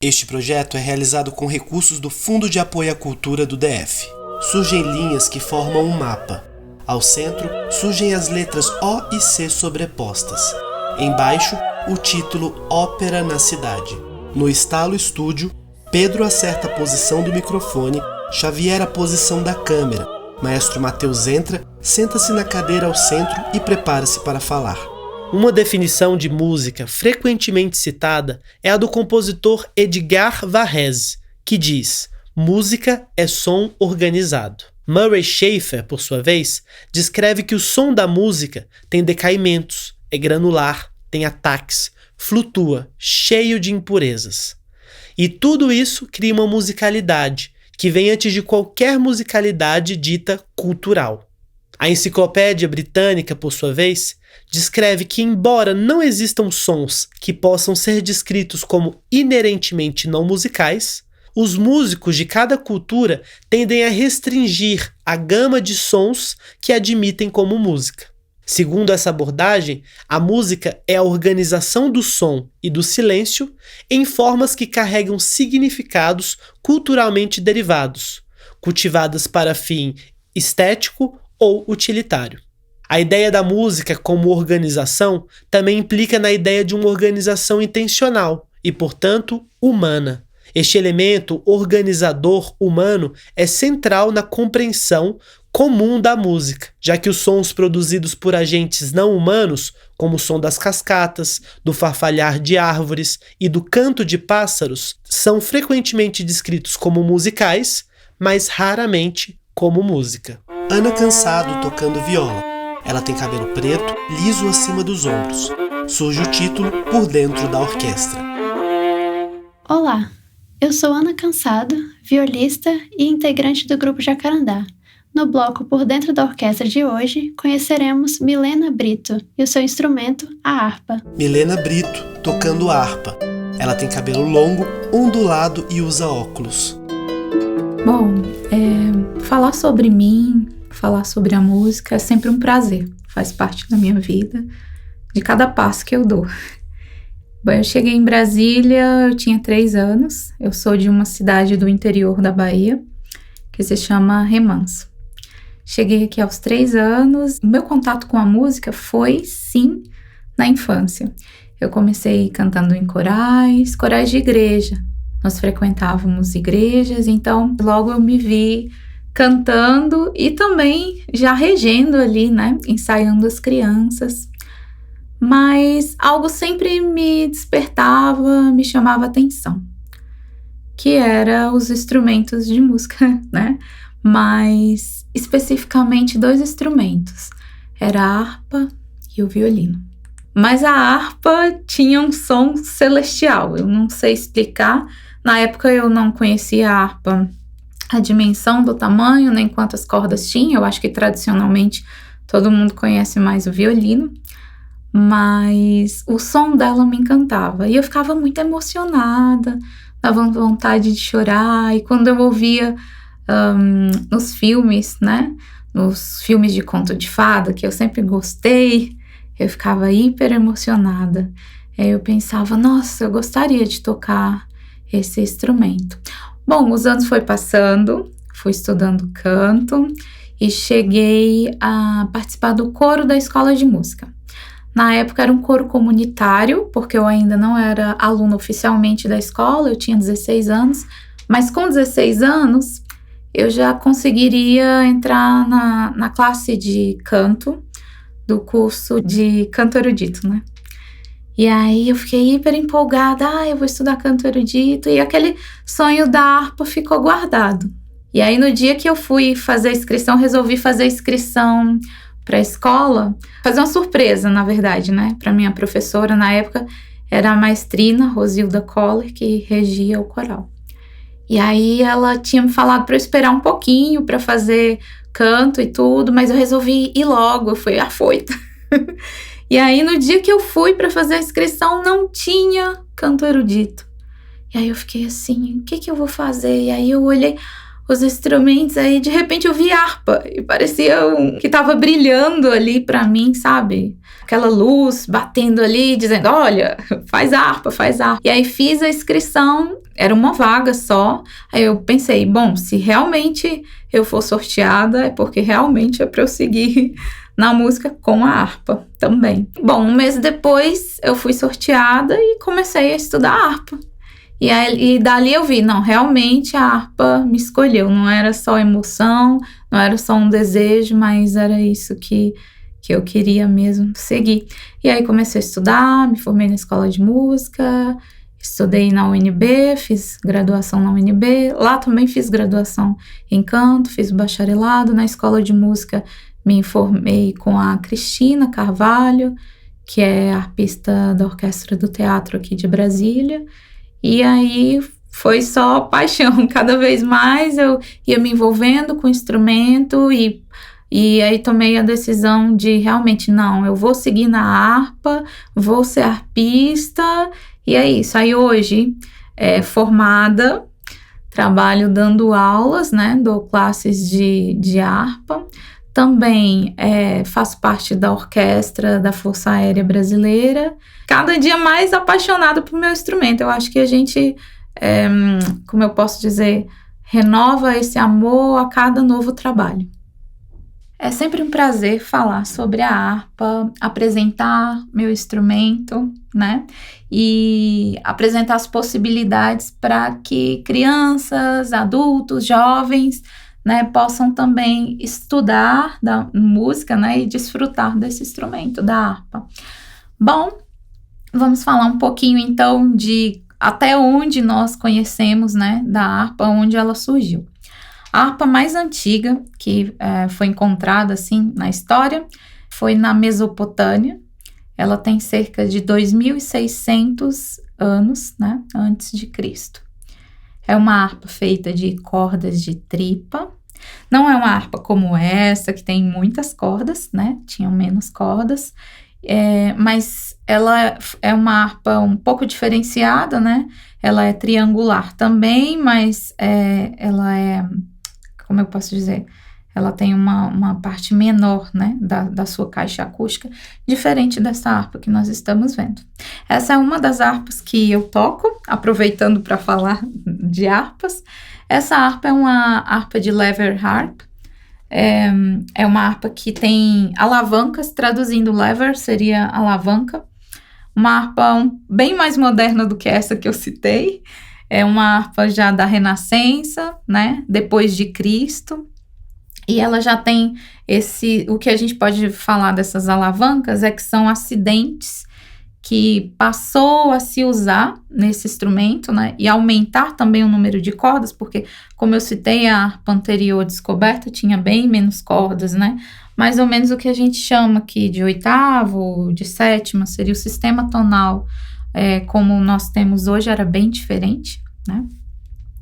Este projeto é realizado com recursos do Fundo de Apoio à Cultura do DF. Surgem linhas que formam um mapa. Ao centro, surgem as letras O e C sobrepostas. Embaixo, o título Ópera na Cidade. No Estalo Estúdio, Pedro acerta a posição do microfone, Xavier a posição da câmera. Maestro Matheus entra, senta-se na cadeira ao centro e prepara-se para falar. Uma definição de música frequentemente citada é a do compositor Edgar Varese, que diz: música é som organizado. Murray Schafer, por sua vez, descreve que o som da música tem decaimentos, é granular, tem ataques, flutua, cheio de impurezas. E tudo isso cria uma musicalidade, que vem antes de qualquer musicalidade dita cultural. A Enciclopédia Britânica, por sua vez, descreve que, embora não existam sons que possam ser descritos como inerentemente não musicais, os músicos de cada cultura tendem a restringir a gama de sons que admitem como música. Segundo essa abordagem, a música é a organização do som e do silêncio em formas que carregam significados culturalmente derivados, cultivadas para fim estético ou utilitário. A ideia da música como organização também implica na ideia de uma organização intencional e, portanto, humana. Este elemento organizador humano é central na compreensão comum da música, já que os sons produzidos por agentes não humanos, como o som das cascatas, do farfalhar de árvores e do canto de pássaros, são frequentemente descritos como musicais, mas raramente como música. Ana Cansado tocando viola. Ela tem cabelo preto, liso acima dos ombros. Surge o título Por Dentro da Orquestra. Olá, eu sou Ana Cansado, violista e integrante do grupo Jacarandá. No bloco Por Dentro da Orquestra de hoje, conheceremos Milena Brito e o seu instrumento, a harpa. Milena Brito tocando harpa. Ela tem cabelo longo, ondulado e usa óculos. Bom, falar sobre mim, falar sobre a música é sempre um prazer. Faz parte da minha vida, de cada passo que eu dou. Bom, eu cheguei em Brasília, eu tinha 3 anos. Eu sou de uma cidade do interior da Bahia, que se chama Remanso. Cheguei aqui aos 3 anos. Meu contato com a música foi, sim, na infância. Eu comecei cantando em corais de igreja. Nós frequentávamos igrejas, então logo eu me vi cantando e também já regendo ali, né, ensaiando as crianças. Mas algo sempre me despertava, me chamava atenção, que era os instrumentos de música, né? Mas especificamente 2 instrumentos, era a harpa e o violino. Mas a harpa tinha um som celestial, eu não sei explicar. Na época eu não conhecia a harpa, a dimensão do tamanho, nem quantas cordas tinha. Eu acho que tradicionalmente todo mundo conhece mais o violino, mas o som dela me encantava e eu ficava muito emocionada, dava vontade de chorar. E quando eu ouvia nos filmes, né, nos filmes de conto de fada, que eu sempre gostei, eu ficava hiper emocionada. Aí eu pensava, nossa, eu gostaria de tocar esse instrumento. Bom, os anos foi passando, fui estudando canto e cheguei a participar do coro da escola de música. Na época era um coro comunitário, porque eu ainda não era aluna oficialmente da escola, eu tinha 16 anos, mas com 16 anos eu já conseguiria entrar na classe de canto do curso de canto erudito, né? E aí eu fiquei hiper empolgada, eu vou estudar canto erudito, e aquele sonho da harpa ficou guardado. E aí no dia que eu fui fazer a inscrição, resolvi fazer a inscrição para a escola, fazer uma surpresa, na verdade, né? Para minha professora, na época, era a maestrina Rosilda Coller, que regia o coral. E aí ela tinha me falado para eu esperar um pouquinho para fazer canto e tudo, mas eu resolvi ir logo, eu fui afoita. E aí, no dia que eu fui para fazer a inscrição, não tinha canto erudito. E aí eu fiquei assim, o que eu vou fazer? E aí eu olhei os instrumentos, aí de repente eu vi harpa e parecia que tava brilhando ali pra mim, sabe? Aquela luz batendo ali, dizendo, olha, faz harpa. E aí fiz a inscrição, era uma vaga só. Aí eu pensei, bom, se realmente eu for sorteada, é porque realmente é pra eu seguir na música com a harpa também. Bom, um mês depois eu fui sorteada e comecei a estudar harpa. E dali eu vi, não, realmente a harpa me escolheu, não era só emoção, não era só um desejo, mas era isso que eu queria mesmo seguir. E aí comecei a estudar, me formei na escola de música, estudei na UNB, fiz graduação na UNB, lá também fiz graduação em canto, fiz o bacharelado. Na escola de música me informei com a Cristina Carvalho, que é arpista da Orquestra do Teatro aqui de Brasília. E aí foi só paixão, cada vez mais eu ia me envolvendo com o instrumento e aí tomei a decisão de realmente, não, eu vou seguir na harpa, vou ser arpista, e é isso. Aí hoje, formada, trabalho dando aulas, né, dou classes de harpa, também faço parte da orquestra da Força Aérea Brasileira, cada dia mais apaixonada por meu instrumento. Eu acho que a gente, como eu posso dizer, renova esse amor a cada novo trabalho. É sempre um prazer falar sobre a harpa, apresentar meu instrumento, né? E apresentar as possibilidades para que crianças, adultos, jovens, né, possam também estudar da música, né, e desfrutar desse instrumento, da harpa. Bom, vamos falar um pouquinho então de até onde nós conhecemos, né, da harpa, onde ela surgiu. A harpa mais antiga que foi encontrada assim na história foi na Mesopotâmia. Ela tem cerca de 2.600 anos, né, antes de Cristo. É uma harpa feita de cordas de tripa. Não é uma harpa como essa, que tem muitas cordas, né? Tinham menos cordas. Mas ela é uma harpa um pouco diferenciada, né? Ela é triangular também, mas ela é, como eu posso dizer, ela tem uma parte menor, né, da sua caixa acústica, diferente dessa harpa que nós estamos vendo. Essa é uma das harpas que eu toco, aproveitando para falar de harpas. Essa harpa é uma harpa de lever harp, é uma harpa que tem alavancas, traduzindo lever seria alavanca, uma harpa bem mais moderna do que essa que eu citei, é uma harpa já da Renascença, né, depois de Cristo, e ela já tem o que a gente pode falar dessas alavancas é que são acidentes que passou a se usar nesse instrumento, né, e aumentar também o número de cordas, porque, como eu citei, a harpa anterior descoberta tinha bem menos cordas, né, mais ou menos o que a gente chama aqui de oitavo, de sétima, seria o sistema tonal, como nós temos hoje, era bem diferente, né.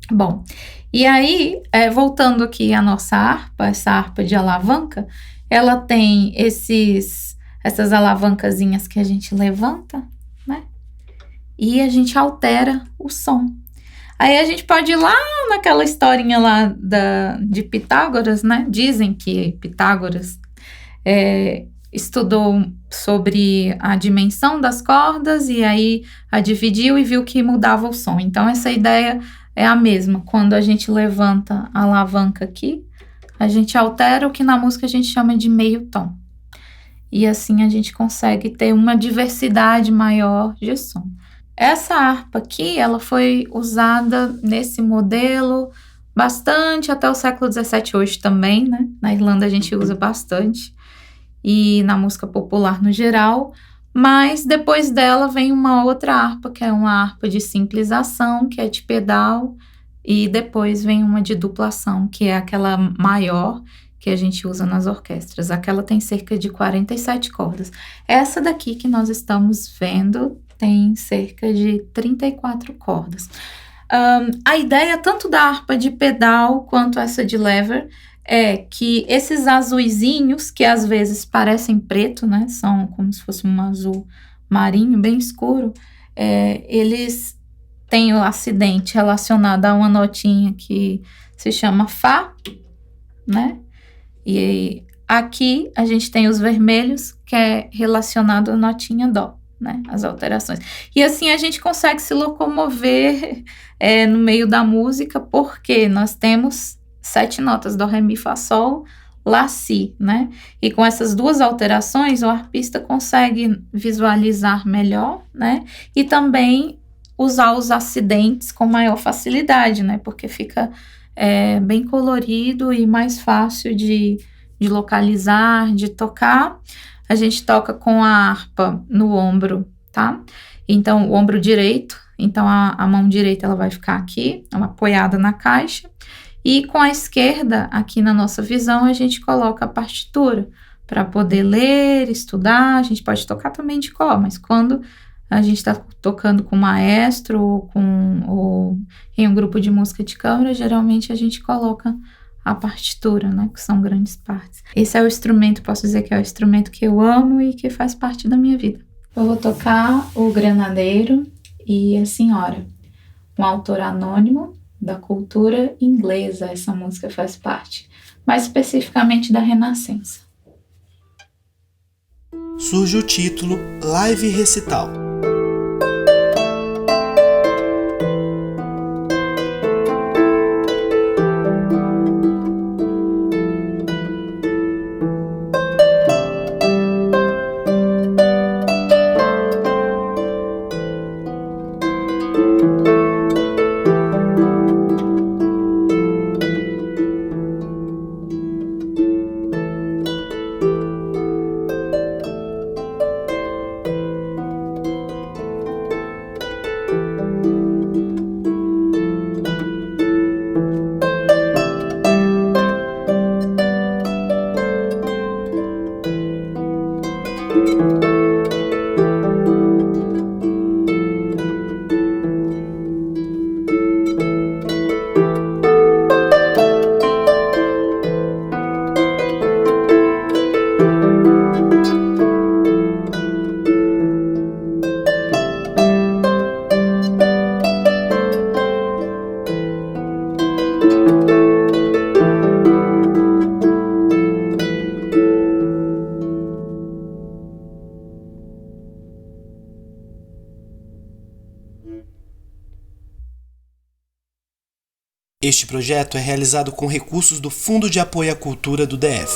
Bom, e aí, voltando aqui à nossa harpa, essa harpa de alavanca, ela tem essas alavancazinhas que a gente levanta, né? E a gente altera o som. Aí a gente pode ir lá naquela historinha lá de Pitágoras, né? Dizem que Pitágoras estudou sobre a dimensão das cordas e aí a dividiu e viu que mudava o som. Então, essa ideia é a mesma. Quando a gente levanta a alavanca aqui, a gente altera o que na música a gente chama de meio tom. E assim a gente consegue ter uma diversidade maior de som. Essa harpa aqui, ela foi usada nesse modelo bastante até o século XVII, hoje também, né? Na Irlanda a gente usa bastante. E na música popular no geral. Mas depois dela vem uma outra harpa, que é uma harpa de simplização, que é de pedal. E depois vem uma de duplação, que é aquela maior, que a gente usa nas orquestras. Aquela tem cerca de 47 cordas. Essa daqui que nós estamos vendo tem cerca de 34 cordas. A ideia tanto da harpa de pedal quanto essa de lever é que esses azuizinhos, que às vezes parecem preto, né? São como se fosse um azul marinho, bem escuro. Eles tem o acidente relacionado a uma notinha que se chama Fá, né? E aqui a gente tem os vermelhos, que é relacionado à notinha Dó, né? As alterações. E assim a gente consegue se locomover no meio da música, porque nós temos 7 notas, Dó, Ré, Mi, Fá, Sol, Lá, Si, né? E com essas 2 alterações, o arpista consegue visualizar melhor, né? E também usar os acidentes com maior facilidade, né? Porque fica bem colorido e mais fácil de localizar, de tocar. A gente toca com a harpa no ombro, tá? Então, o ombro direito, então a mão direita ela vai ficar aqui, apoiada na caixa. E com a esquerda, aqui na nossa visão, a gente coloca a partitura para poder ler, estudar. A gente pode tocar também de cor, mas quando a gente está tocando com maestro ou em um grupo de música de câmara, geralmente a gente coloca a partitura, né, que são grandes partes. Esse é o instrumento, posso dizer que é o instrumento que eu amo e que faz parte da minha vida. Eu vou tocar o Granadeiro e a Senhora, um autor anônimo da cultura inglesa. Essa música faz parte, mais especificamente da Renascença. Surge o título Live Recital. Este projeto é realizado com recursos do Fundo de Apoio à Cultura do DF.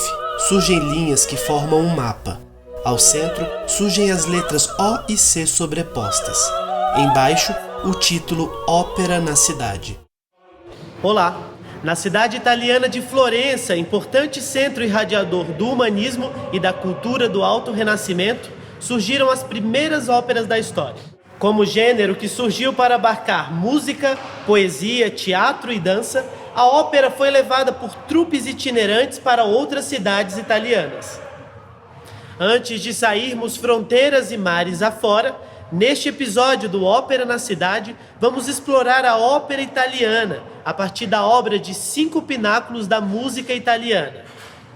Surgem linhas que formam um mapa. Ao centro, surgem as letras O e C sobrepostas. Embaixo, o título Ópera na Cidade. Olá! Na cidade italiana de Florença, importante centro irradiador do humanismo e da cultura do Alto Renascimento, surgiram as primeiras óperas da história. Como gênero que surgiu para abarcar música, poesia, teatro e dança, a ópera foi levada por trupes itinerantes para outras cidades italianas. Antes de sairmos fronteiras e mares afora, neste episódio do Ópera na Cidade, vamos explorar a ópera italiana a partir da obra de 5 pináculos da música italiana: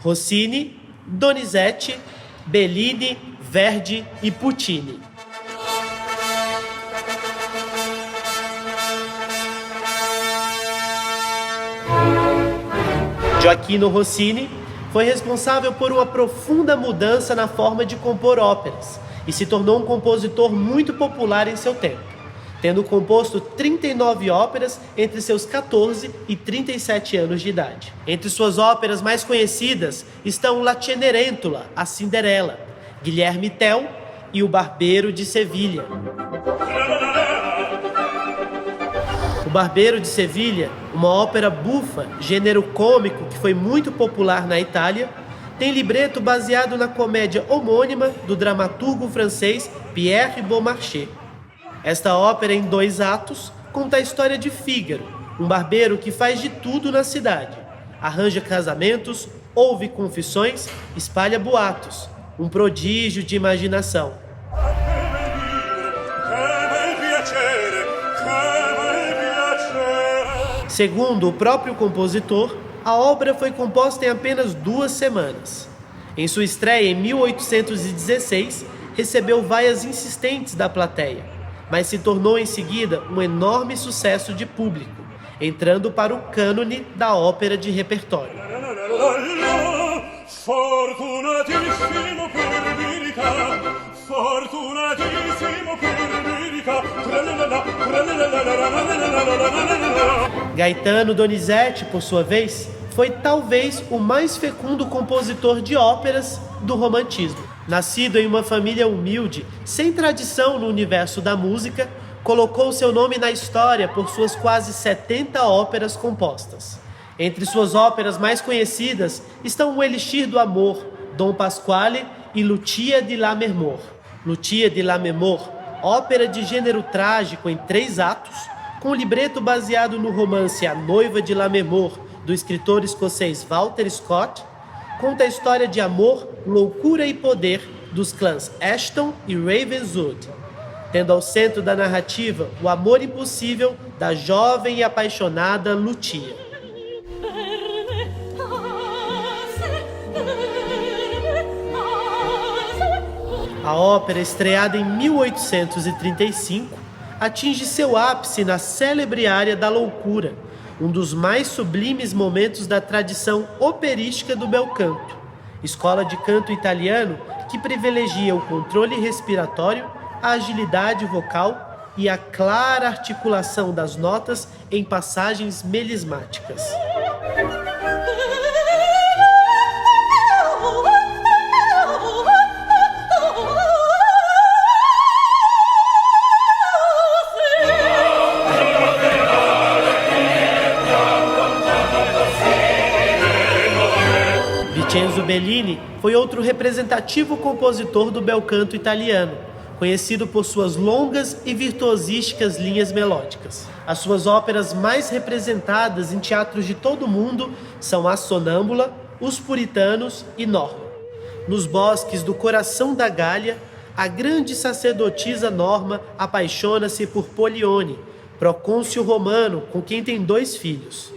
Rossini, Donizetti, Bellini, Verdi e Puccini. Gioachino Rossini foi responsável por uma profunda mudança na forma de compor óperas e se tornou um compositor muito popular em seu tempo, tendo composto 39 óperas entre seus 14 e 37 anos de idade. Entre suas óperas mais conhecidas estão La Cenerentola, a Cinderela, Guilherme Tell e O Barbeiro de Sevilha. O Barbeiro de Sevilha, uma ópera bufa, gênero cômico que foi muito popular na Itália, tem libreto baseado na comédia homônima do dramaturgo francês Pierre Beaumarchais. Esta ópera, em 2 atos, conta a história de Fígaro, um barbeiro que faz de tudo na cidade. Arranja casamentos, ouve confissões, espalha boatos. Um prodígio de imaginação. Segundo o próprio compositor, a obra foi composta em apenas 2 semanas. Em sua estreia em 1816, recebeu vaias insistentes da plateia mas se tornou em seguida um enorme sucesso de público, entrando para o cânone da ópera de repertório. Gaetano Donizetti, por sua vez, foi talvez o mais fecundo compositor de óperas do romantismo. Nascido em uma família humilde, sem tradição no universo da música, colocou seu nome na história por suas quase 70 óperas compostas. Entre suas óperas mais conhecidas estão O Elixir do Amor, Dom Pasquale e Lucia di Lammermoor. Lucia di Lammermoor, ópera de gênero trágico em 3 atos, com libreto baseado no romance A Noiva de Lammermoor, do escritor escocês Walter Scott, conta a história de amor, loucura e poder dos clãs Ashton e Ravenswood, tendo ao centro da narrativa o amor impossível da jovem e apaixonada Lucia. A ópera, estreada em 1835, atinge seu ápice na célebre área da loucura, um dos mais sublimes momentos da tradição operística do bel canto, escola de canto italiano que privilegia o controle respiratório, a agilidade vocal e a clara articulação das notas em passagens melismáticas. Vincenzo Bellini foi outro representativo compositor do bel canto italiano, conhecido por suas longas e virtuosísticas linhas melódicas. As suas óperas mais representadas em teatros de todo o mundo são A Sonâmbula, Os Puritanos e Norma. Nos bosques do coração da Gália, a grande sacerdotisa Norma apaixona-se por Polione, procônsul romano com quem tem 2 filhos.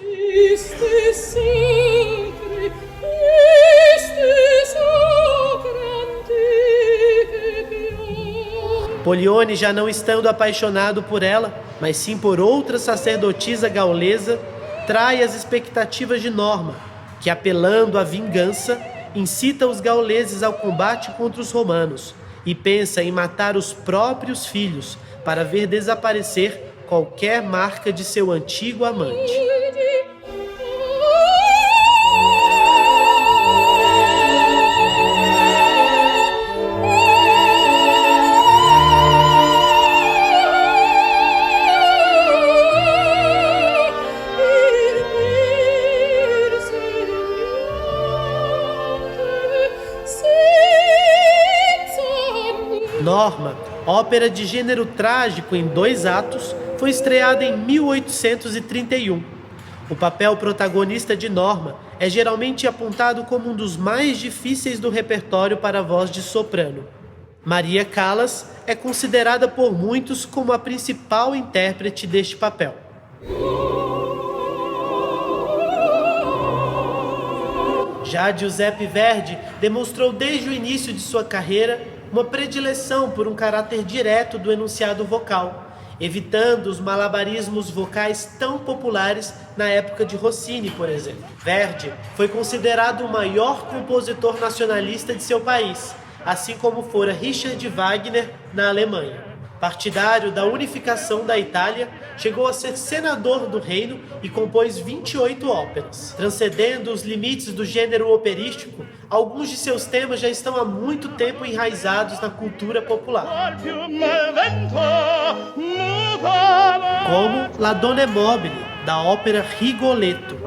Polione, já não estando apaixonado por ela, mas sim por outra sacerdotisa gaulesa, trai as expectativas de Norma, que, apelando à vingança, incita os gauleses ao combate contra os romanos e pensa em matar os próprios filhos para ver desaparecer qualquer marca de seu antigo amante. Norma, ópera de gênero trágico em 2 atos, foi estreada em 1831. O papel protagonista de Norma é geralmente apontado como um dos mais difíceis do repertório para a voz de soprano. Maria Callas é considerada por muitos como a principal intérprete deste papel. Já Giuseppe Verdi demonstrou desde o início de sua carreira uma predileção por um caráter direto do enunciado vocal, evitando os malabarismos vocais tão populares na época de Rossini, por exemplo. Verdi foi considerado o maior compositor nacionalista de seu país, assim como fora Richard Wagner na Alemanha. Partidário da unificação da Itália, chegou a ser senador do reino e compôs 28 óperas. Transcendendo os limites do gênero operístico, alguns de seus temas já estão há muito tempo enraizados na cultura popular, como La Donna è mobile, da ópera Rigoletto.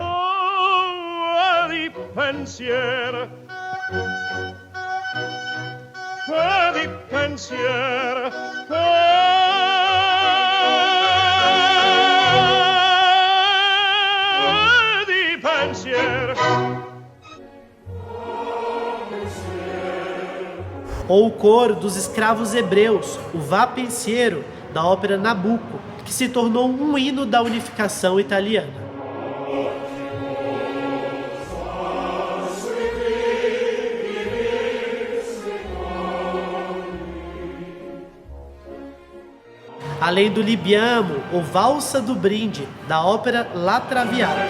Ou o coro dos escravos hebreus, o Vá Pensiero, da ópera Nabucco, que se tornou um hino da unificação italiana. além do Libiamo, ou Valsa do Brinde, da ópera La Traviata.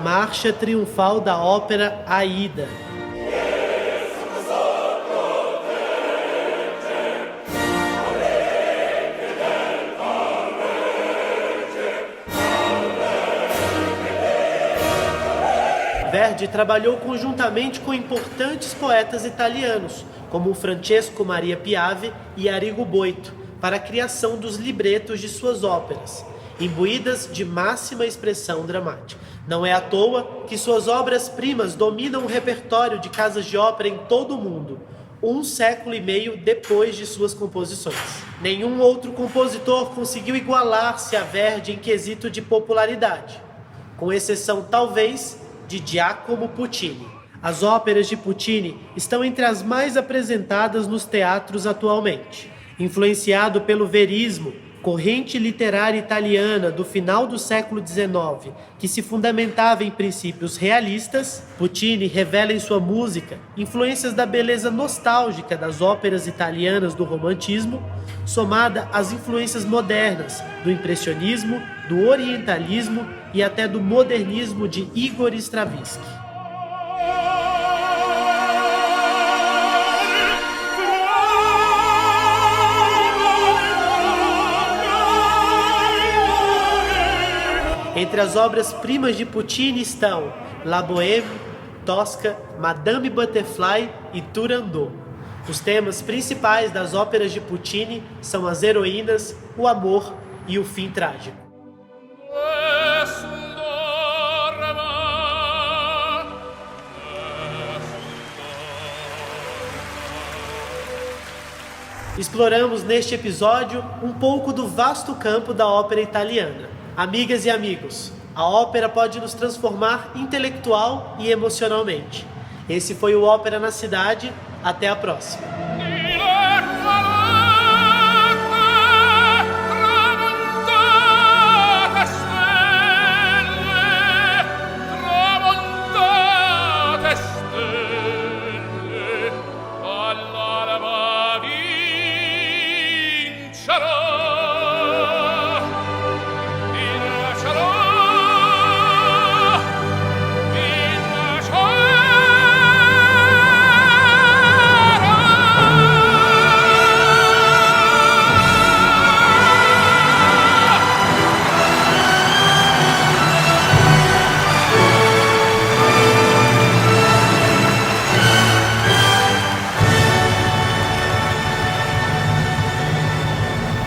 Marcha triunfal da ópera Aida. Verdi trabalhou conjuntamente com importantes poetas italianos, como Francesco Maria Piave e Arrigo Boito, para a criação dos libretos de suas óperas, imbuídas de máxima expressão dramática. Não é à toa que suas obras-primas dominam o repertório de casas de ópera em todo o mundo, 1 século e meio depois de suas composições. Nenhum outro compositor conseguiu igualar-se a Verdi em quesito de popularidade, com exceção, talvez, de Giacomo Puccini. As óperas de Puccini estão entre as mais apresentadas nos teatros atualmente. Influenciado pelo verismo, corrente literária italiana do final do século XIX, que se fundamentava em princípios realistas, Puccini revela em sua música influências da beleza nostálgica das óperas italianas do romantismo, somada às influências modernas do impressionismo, do orientalismo e até do modernismo de Igor Stravinsky. Entre as obras-primas de Puccini estão La Bohème, Tosca, Madame Butterfly e Turandot. Os temas principais das óperas de Puccini são as heroínas, o amor e o fim trágico. Exploramos neste episódio um pouco do vasto campo da ópera italiana. Amigas e amigos, a ópera pode nos transformar intelectual e emocionalmente. Esse foi o Ópera na Cidade. Até a próxima.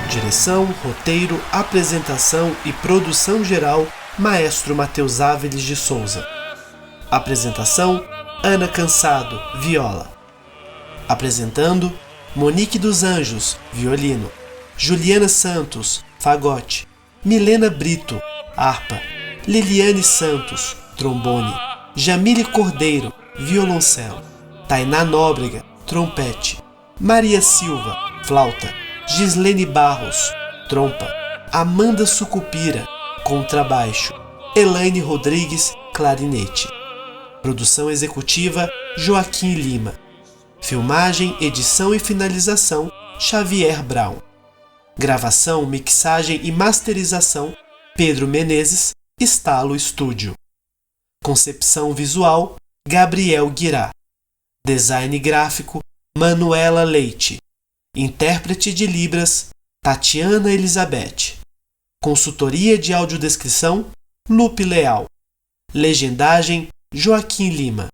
Direção, roteiro, apresentação e produção geral, Maestro Matheus Áviles de Souza. Apresentação, Ana Cansado, viola. Apresentando, Monique dos Anjos, violino. Juliana Santos, fagote. Milena Brito, harpa. Liliane Santos, trombone. Jamile Cordeiro, violoncelo. Tainá Nóbrega, trompete. Maria Silva, flauta. Gislene Barros, trompa. Amanda Sucupira, contrabaixo. Elaine Rodrigues, clarinete. Produção executiva, Joaquim Lima. Filmagem, edição e finalização, Xavier Brown. Gravação, mixagem e masterização, Pedro Menezes, Estalo Estúdio. Concepção visual, Gabriel Guirá. Design gráfico, Manuela Leite. Intérprete de Libras, Tatiana Elizabeth. Consultoria de audiodescrição, Lupe Leal. Legendagem, Joaquim Lima.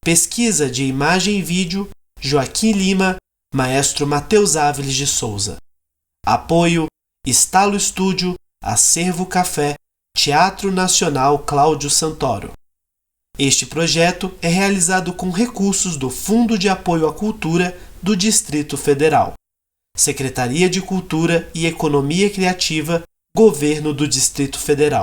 Pesquisa de imagem e vídeo, Joaquim Lima, Maestro Matheus Áviles de Souza. Apoio, Estalo Estúdio, Acervo Café, Teatro Nacional Cláudio Santoro. Este projeto é realizado com recursos do Fundo de Apoio à Cultura do Distrito Federal. Secretaria de Cultura e Economia Criativa, Governo do Distrito Federal.